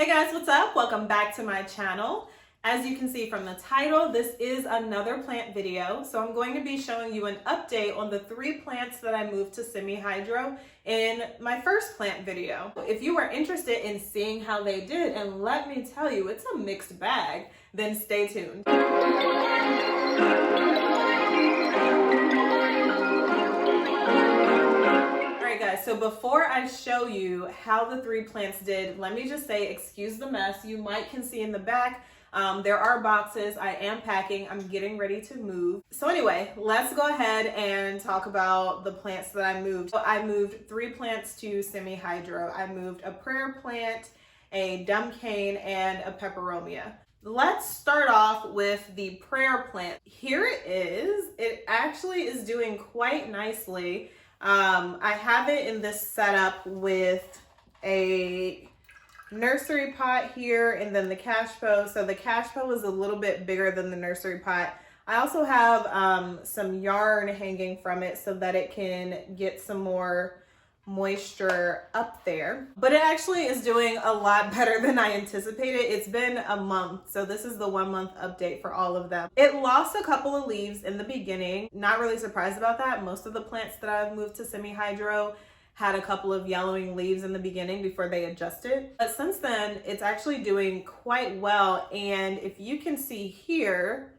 Hey guys, what's up? Welcome back to my channel. As you can see from the title, this is another plant video. So I'm going to be showing you an update on the 3 plants that I moved to semi-hydro in my first plant video. If you are interested in seeing how they did, and let me tell you, it's a mixed bag, then stay tuned. Guys, so before I show you how the 3 plants did, let me just say, excuse the mess. You might can see in the back, there are boxes. I am packing. I'm getting ready to move. So anyway, let's go ahead and talk about the plants that I moved. So I moved 3 plants to semi-hydro. I moved a prayer plant, a dumb cane, and a peperomia. Let's start off with the prayer plant. Here it is. It actually is doing quite nicely. I have it in this setup with a nursery pot here and then the cashpo. So the cashpo is a little bit bigger than the nursery pot. I also have some yarn hanging from it so that it can get some more moisture up there. But it actually is doing a lot better than I anticipated. It's been a month, so this is the 1-month update for all of them. It lost a couple of leaves in the beginning. Not really surprised about that. Most of the plants that I've moved to semi-hydro had a couple of yellowing leaves in the beginning before they adjusted. But since then, it's actually doing quite well. And if you can see here,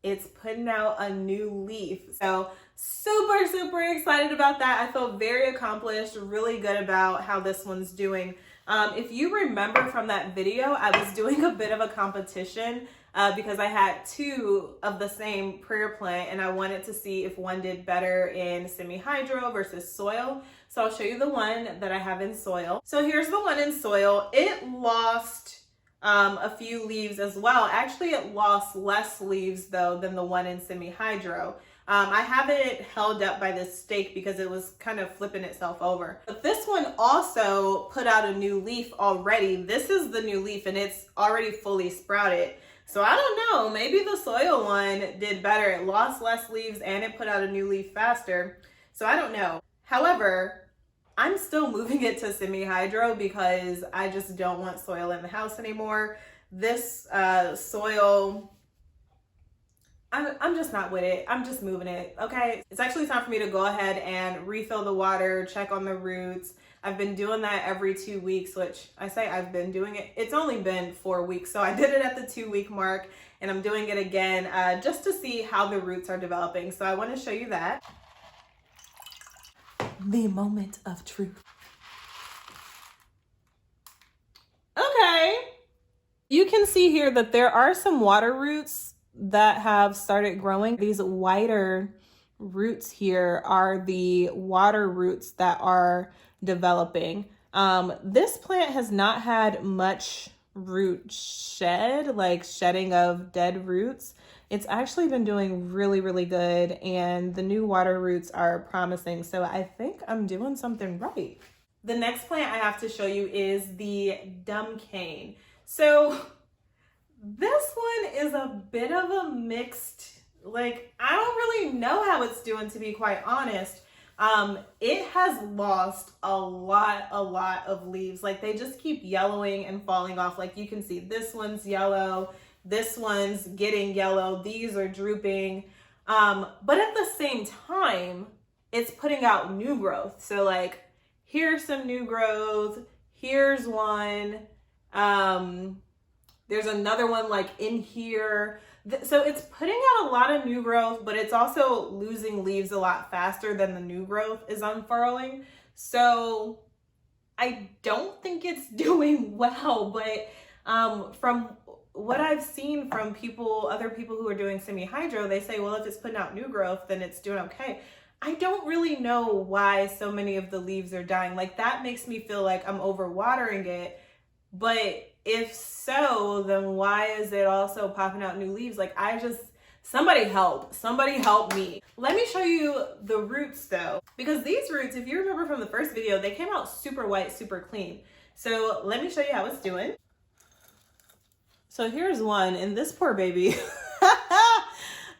it's putting out a new leaf. So super excited about that. I feel very accomplished, really good about how this one's doing. If you remember from that video, I was doing a bit of a competition because I had 2 of the same prayer plant and I wanted to see if one did better in semi-hydro versus soil. So I'll show you the one that I have in soil. So here's the one in soil. It lost a few leaves as well. Actually, it lost less leaves though than the one in semi-hydro. I have it held up by this stake because it was kind of flipping itself over. But this one also put out a new leaf already. This is the new leaf and it's already fully sprouted. So I don't know, maybe the soil one did better. It lost less leaves and it put out a new leaf faster. So I don't know. However, I'm still moving it to semi-hydro because I just don't want soil in the house anymore. This soil, I'm just not with it. I'm just moving it, okay? It's actually time for me to go ahead and refill the water, check on the roots. I've been doing that every 2 weeks, which I say I've been doing it. It's only been 4 weeks, so I did it at the 2-week mark, and I'm doing it again just to see how the roots are developing. So I want to show you that. The moment of truth. Okay. You can see here that there are some water roots that have started growing. These wider roots here are the water roots that are developing. This plant has not had much root shed, like shedding of dead roots. It's actually been doing really good, and the new water roots are promising. So I think I'm doing something right. The next plant I have to show you is the dumb cane. So this one is a bit of a mixed, like, I don't really know how it's doing, to be quite honest. It has lost a lot of leaves. Like, they just keep yellowing and falling off. Like, you can see this one's yellow, this one's getting yellow, these are drooping. But at the same time, it's putting out new growth. So like, here's some new growth, here's one, there's another one like in here. So it's putting out a lot of new growth, but it's also losing leaves a lot faster than the new growth is unfurling. So I don't think it's doing well, but from what I've seen from other people who are doing semi-hydro, they say, well, if it's putting out new growth, then it's doing okay. I don't really know why so many of the leaves are dying. Like, that makes me feel like I'm overwatering it. But if so, then why is it also popping out new leaves? Like, somebody help me. Let me show you the roots though, because these roots, if you remember from the first video, they came out super white, super clean. So let me show you how it's doing. So here's one, and this poor baby,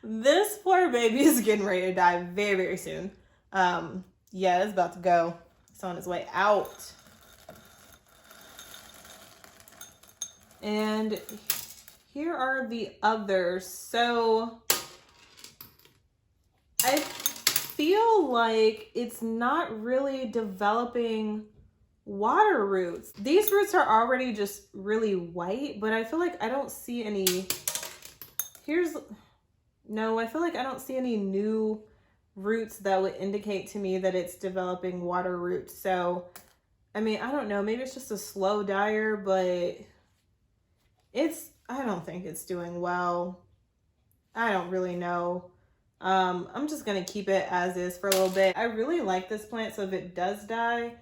this poor baby is getting ready to die very soon. Yeah, it's about to go. It's on its way out. And here are the others. So I feel like it's not really developing water roots. These roots are already just really white, but I feel like I don't see any, no, I feel like I don't see any new roots that would indicate to me that it's developing water roots. So, I mean, I don't know, maybe it's just a slow dyer, but I don't think it's doing well. I don't really know. I'm just gonna keep it as is for a little bit. I really like this plant, so if it does die,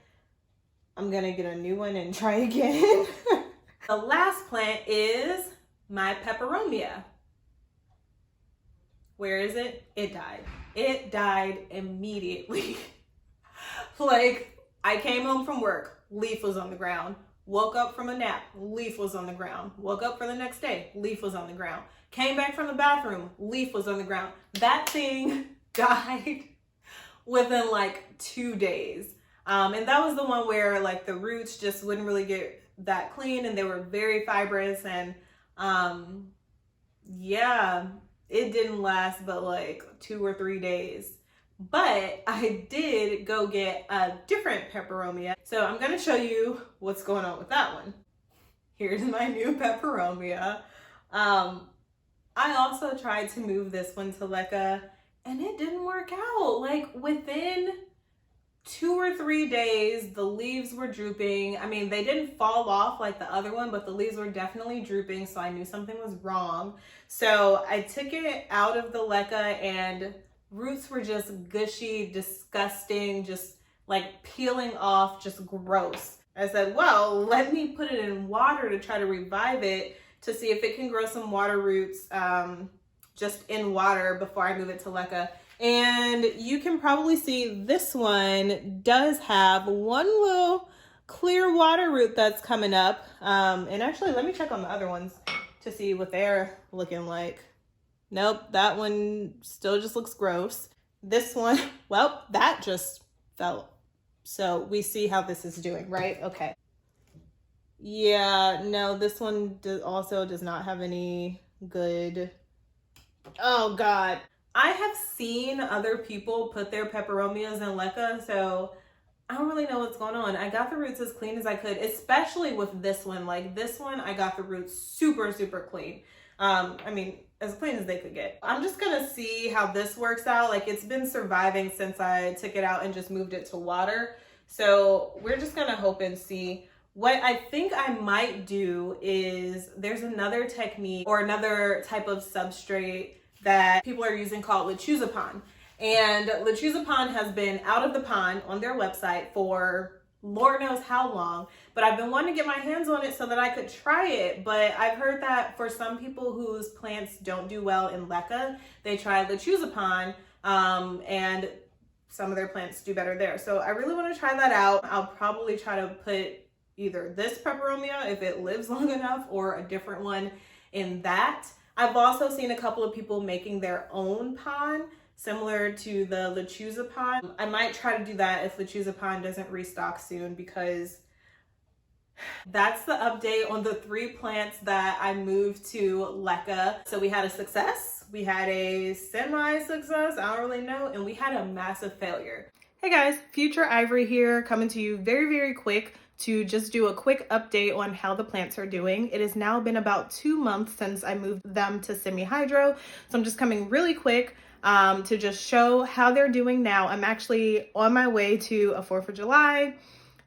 I'm gonna get a new one and try again. The last plant is my peperomia. Where is it? It died. It died immediately. Like, I came home from work, leaf was on the ground. Woke up from a nap, leaf was on the ground. Woke up for the next day, leaf was on the ground. Came back from the bathroom, leaf was on the ground. That thing died within like 2 days. And that was the one where like the roots just wouldn't really get that clean and they were very fibrous, and yeah, it didn't last but like 2 or 3 days. But I did go get a different peperomia. So I'm gonna show you what's going on with that one. Here's my new peperomia. I also tried to move this one to Leca and it didn't work out. Like within 2 or 3 days, the leaves were drooping. I mean, they didn't fall off like the other one, but the leaves were definitely drooping. So I knew something was wrong. So I took it out of the Leca and roots were just gushy, disgusting, just like peeling off, just gross. I said, well, let me put it in water to try to revive it to see if it can grow some water roots just in water before I move it to Leca. And you can probably see this one does have one little clear water root that's coming up. And actually, let me check on the other ones to see what they're looking like. Nope, that one still just looks gross. This one, well, that just fell. So we see how this is doing, right? Okay. Yeah, no, this one also does not have any good. Oh God. I have seen other people put their peperomias in Leca, so I don't really know what's going on. I got the roots as clean as I could, especially with this one. Like this one, I got the roots super, super clean. I mean, as clean as they could get. I'm just gonna see how this works out. Like it's been surviving since I took it out and just moved it to water. So we're just gonna hope and see. What I think I might do is there's another technique or another type of substrate that people are using called lechuzapon. And lechuzapon has been out of the pond on their website for Lord knows how long, but I've been wanting to get my hands on it so that I could try it. But I've heard that for some people whose plants don't do well in Leca, they try lechuzapon and some of their plants do better there. So I really want to try that out. I'll probably try to put either this peperomia, if it lives long enough, or a different one in that. I've also seen a couple of people making their own pond similar to the lechuzapon. I might try to do that if lechuzapon doesn't restock soon, because that's the update on the 3 plants that I moved to Leca. So we had a success, we had a semi-success, I don't really know, and we had a massive failure. Hey guys, Future Ivory here, coming to you very, very quick to just do a quick update on how the plants are doing. It has now been about 2 months since I moved them to semi-hydro, so I'm just coming really quick to just show how they're doing now. I'm actually on my way to a 4th of July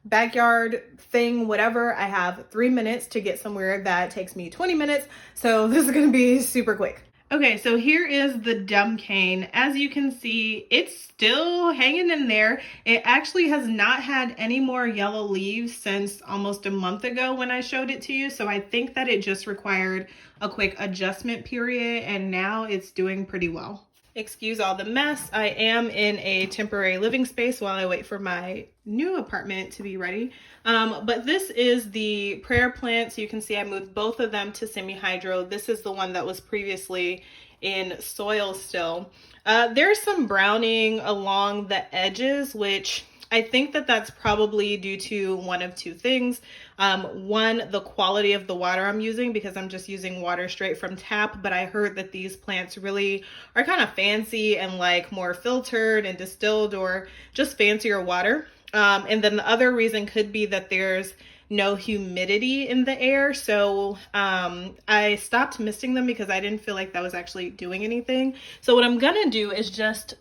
backyard thing, whatever. I have 3 minutes to get somewhere that takes me 20 minutes, so this is gonna be super quick. Okay, so here is the dumb cane. As you can see, it's still hanging in there. It actually has not had any more yellow leaves since almost a month ago when I showed it to you. So I think that it just required a quick adjustment period, and now it's doing pretty well. Excuse all the mess. I am in a temporary living space while I wait for my new apartment to be ready. But this is the prayer plant. So you can see I moved both of them to semi-hydro. This is the one that was previously in soil still. There's some browning along the edges, which I think that that's probably due to one of two things. One, the quality of the water I'm using, because I'm just using water straight from tap, but I heard that these plants really are kind of fancy and like more filtered and distilled or just fancier water. And then the other reason could be that there's no humidity in the air. So I stopped misting them because I didn't feel like that was actually doing anything. So what I'm gonna do is just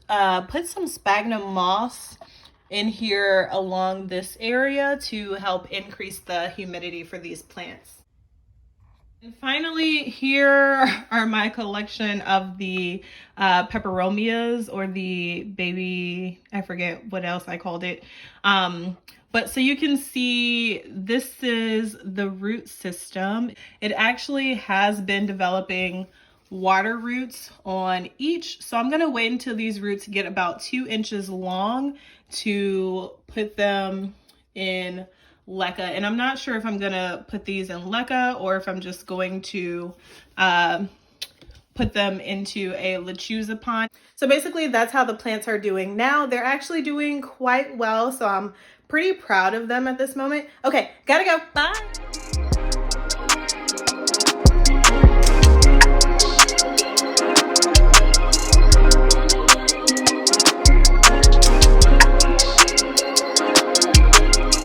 put some sphagnum moss in here along this area to help increase the humidity for these plants. And finally, here are my collection of the peperomias, or the baby, I forget what else I called it. But so you can see, this is the root system. It actually has been developing water roots on each. So I'm gonna wait until these roots get about 2 inches long to put them in leca. And I'm not sure if I'm gonna put these in leca or if I'm just going to put them into a lechuza pond. So basically that's how the plants are doing now. They're actually doing quite well, so I'm pretty proud of them at this moment. Okay, gotta go, bye.